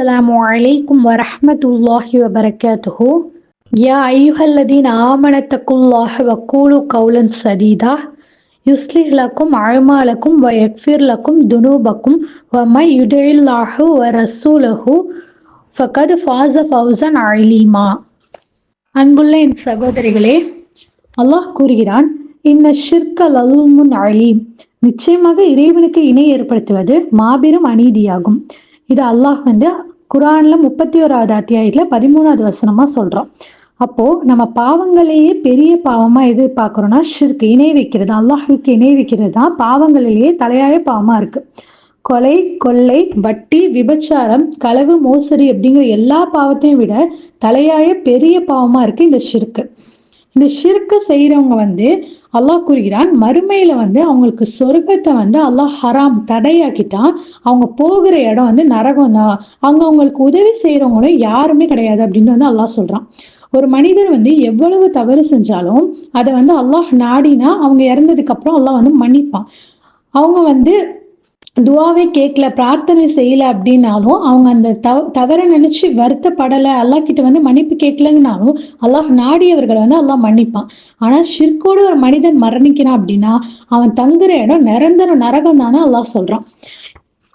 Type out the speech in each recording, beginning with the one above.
السلام عليكم ورحمة الله وبركاته. يا أيها الذين آمنوا اتقوا الله وقولوا قولا سديدا يصلح لكم أعمالكم ويغفر لكم ذنوبكم ومن يطع الله ورسوله فقد فاز فوزا عظيما. அன்புள்ள என் சகோதரிகளே, அல்லாஹ் கூறுகிறான், இன்ன ஷிர்க லல்முன் அலீம், நிச்சயமாக இறைவனுக்கு இணை ஏற்படுத்துவது மாபெரும் அநீதியாகும். இது அல்லாஹ் குரான்ல 31வது அத்தியாயத்துல 13வது வசனமா சொல்றோம். அப்போ நம்ம பாவங்களையே பெரிய பாவமா எது பார்க்கிறோம்னா ஷிர்க், இணை வைக்கிறது, அல்லாஹுக்கு இணை வைக்கிறது தான் பாவங்களிலேயே தலையாய பாவமா இருக்கு. கொலை, கொள்ளை, வட்டி, விபச்சாரம், களவு, மோசடி அப்படிங்கிற எல்லா பாவத்தையும் விட தலையாய பெரிய பாவமா இருக்கு இந்த ஷிர்க். இந்த ஷிர்க் செய்யறவங்க அல்லாஹ் கூறுகிறான், மறுமையில அவங்களுக்கு சொர்க்கத்தை அல்லாஹ் ஹராம் தடையாக்கிட்டான். அவங்க போகிற இடம் நரகம் தான். அவங்களுக்கு உதவி செய்யறவங்களும் யாருமே கிடையாது அப்படின்னு அல்லாஹ் சொல்றான். ஒரு மனிதர் எவ்வளவு தவறு செஞ்சாலும் அதை அல்லாஹ் நாடினா அவங்க இறந்ததுக்கு அப்புறம் அல்லாஹ் மன்னிப்பான். அவங்க துவாவே கேட்கல, பிரார்த்தனை செய்யல அப்படின்னாலும், அவங்க அந்த தவறை நினைச்சு வருத்தப்படலை, அல்லாஹ் கிட்ட மன்னிப்பு கேட்கலங்கனாலும் அல்லாஹ் நாடியவர்களை அல்லாஹ் மன்னிப்பான். ஆனா ஷிர்கோடு ஒரு மனிதன் மரணிக்கிறான் அப்படின்னா அவன் தங்குற இடம் நிரந்தர நரகம் தானே அல்லாஹ் சொல்றான்.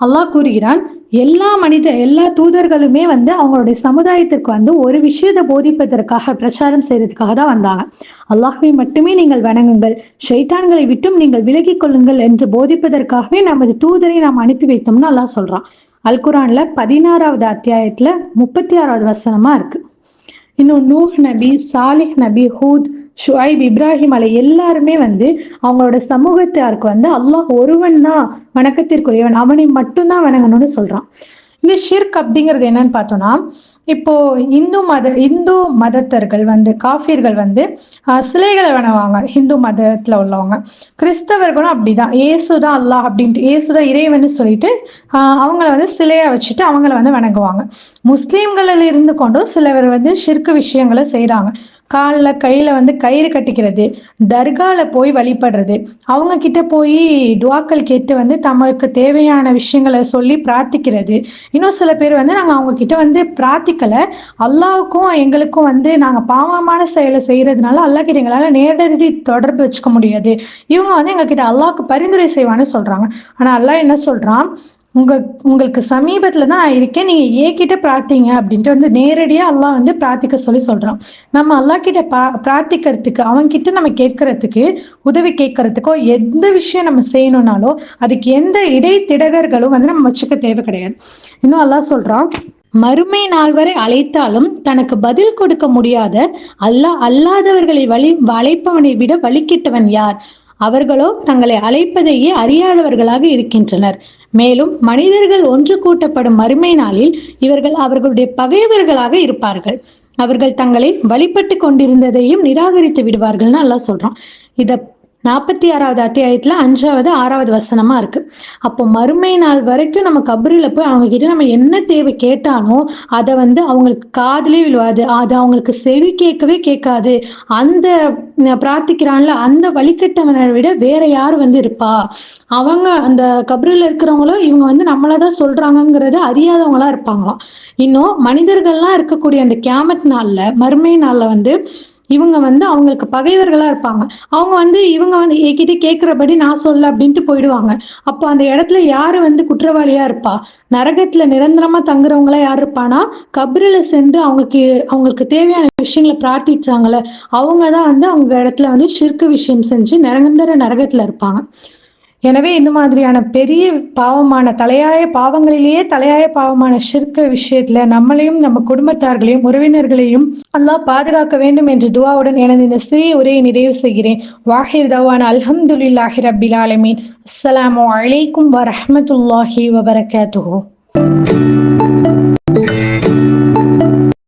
அல்லாஹ் கூறுகிறான், எல்லா தூதர்களுமே அவங்களுடைய சமுதாயத்திற்கு ஒரு விஷயத்தை போதிப்பதற்காக, பிரச்சாரம் செய்யறதுக்காக தான் வந்தாங்க. அல்லாஹ்வை மட்டுமே நீங்கள் வணங்குங்கள், ஷைத்தான்களை விட்டும் நீங்கள் விலகிக் கொள்ளுங்கள் என்று போதிப்பதற்காகவே நமது தூதரை நாம் அனுப்பி வைத்தோம்னு அல்லாஹ் சொல்றான். அல் குரான்ல 16வது அத்தியாயத்துல 36வது வசனமா இருக்கு. இன்னும் நூஹ் நபி, சாலிஹ் நபி, ஹூத், ஷுஐப், இப்ராஹிம் அலை எல்லாருமே அவங்களோட சமூகத்தாருக்கு அல்லாஹ் ஒருவன் தான் வணக்கத்திற்குரியவன், அவனை மட்டும்தான் வணங்கணும்னு சொல்றான். இந்த ஷிர்க் அப்படிங்கிறது என்னன்னு பார்த்தோம்னா, இப்போ இந்து மதத்தர்கள் காஃபிர்கள் சிலைகளை வணங்குவாங்க. இந்து மதத்துல உள்ளவங்க, கிறிஸ்தவர்களும் அப்படிதான், இயேசுதான் அல்லாஹ் அப்படின்ட்டு, இயேசுதான் இறைவன் சொல்லிட்டு அவங்கள சிலையா வச்சுட்டு அவங்கள வணங்குவாங்க. முஸ்லீம்களில் இருந்து கொண்டும் சிலவர் ஷிர்க் விஷயங்களை செய்யறாங்க. காலில் கையில கயிறு கட்டிக்கிறது, தர்கால போய் வழிபடுறது, அவங்க கிட்ட போய் துவாக்கள் கேட்டு தமக்கு தேவையான விஷயங்களை சொல்லி பிரார்த்திக்கிறது. இன்னும் சில பேர் நாங்க அவங்க கிட்ட பிரார்த்திக்கல, அல்லாவுக்கும் எங்களுக்கும் நாங்க பாவமான செயலை செய்யறதுனால அல்லாஹ் கிட்ட எங்களால நேரடி தொடர்பு வச்சுக்க முடியாது, இவங்க எங்க கிட்ட அல்லாஹ்க்கு பரிந்துரை செய்வான்னு சொல்றாங்க. ஆனா அல்லாஹ் என்ன சொல்றான், உங்களுக்கு சமீபத்துலதான் நான் இருக்கேன், நீங்க ஏகிட்ட பிரார்த்திங்க அப்படின்ட்டு நேரடியா அல்லாஹ் பிரார்த்திக்க சொல்றான். நம்ம அல்லாஹ் கிட்ட பிரார்த்திக்கிறதுக்கு, அவங்க கிட்ட நம்ம கேட்கறதுக்கு, உதவி கேட்கறதுக்கோ, எந்த விஷயம் நம்ம செய்யணும்னாலோ அதுக்கு எந்த இடைத்திடகர்களும் நம்ம வச்சுக்க தேவை கிடையாது. இன்னும் அல்லாஹ் சொல்றான், மறுமை நாள் வரை அழைத்தாலும் தனக்கு பதில் கொடுக்க முடியாத அல்லாதவர்களை அழைப்பவனை விட வழிகிட்டவன் யார்? அவர்களோ தங்களை அழைப்பதையே அறியாதவர்களாக இருக்கின்றனர். மேலும் மனிதர்கள் ஒன்று கூட்டப்படும் மறுமை நாளில் இவர்கள் அவர்களுடைய பகைவர்களாக இருப்பார்கள். அவர்கள் தங்களை வழிபட்டு கொண்டிருந்ததையும் நிராகரித்து விடுவார்கள்னு அல்லாஹ் சொல்றான். இத 46வது அத்தியாயத்துல 5வது 6வது வசனமா இருக்கு. அப்போ மறுமை நாள் வரைக்கும் நம்ம கபரில போய் அவங்க கிட்ட நம்ம என்ன தேவை கேட்டாலும் அதை அவங்களுக்கு காதலே விழுவாது, அது அவங்களுக்கு செவி கேட்கவே கேட்காது. அந்த பிரார்த்திக்கிறான்ல அந்த வழிகட்டவனை விட வேற யார் இருப்பா? அவங்க அந்த கபரில இருக்கிறவங்களும் இவங்க நம்மளதான் சொல்றாங்கிறத அறியாதவங்களா இருப்பாங்களாம். இன்னும் மனிதர்கள்லாம் இருக்கக்கூடிய அந்த கியாமத் நாள்ல, மறுமை நாள்ல இவங்க அவங்களுக்கு பகைவர்களா இருப்பாங்க. அவங்க இவங்க என்கிட்ட கேட்கிறபடி நான் சொல்ல அப்படின்ட்டு போயிடுவாங்க. அப்போ அந்த இடத்துல யாரு குற்றவாளியா இருப்பா? நரகத்துல நிரந்தரமா தங்குறவங்களா யாரு இருப்பானா, கபரில சென்று அவங்களுக்கு தேவையான விஷயங்களை பிரார்த்திச்சாங்கல்ல அவங்கதான் அவங்க இடத்துல ஷிர்க் விஷயம் செஞ்சு நிரந்தர நரகத்துல இருப்பாங்க. எனவே இந்த மாதிரியான பெரிய பாவமான பாவங்களிலேயே தலையாய பாவமான ஷிர்க் விஷயத்துல நம்மளையும் நம்ம குடும்பத்தார்களையும் உறவினர்களையும் அல்லாஹ் பாதுகாக்க வேண்டும் என்று துஆவுடன் எனது இந்த சிறிய உரையை நிறைவு செய்கிறேன். வாஹிர் தவானா அல்ஹம்துலில்லாஹி ரப்பில் ஆலமீன். அஸ்ஸலாமு அலைக்கும் வரஹ்மத்துல்லாஹி வபரகாத்துஹு.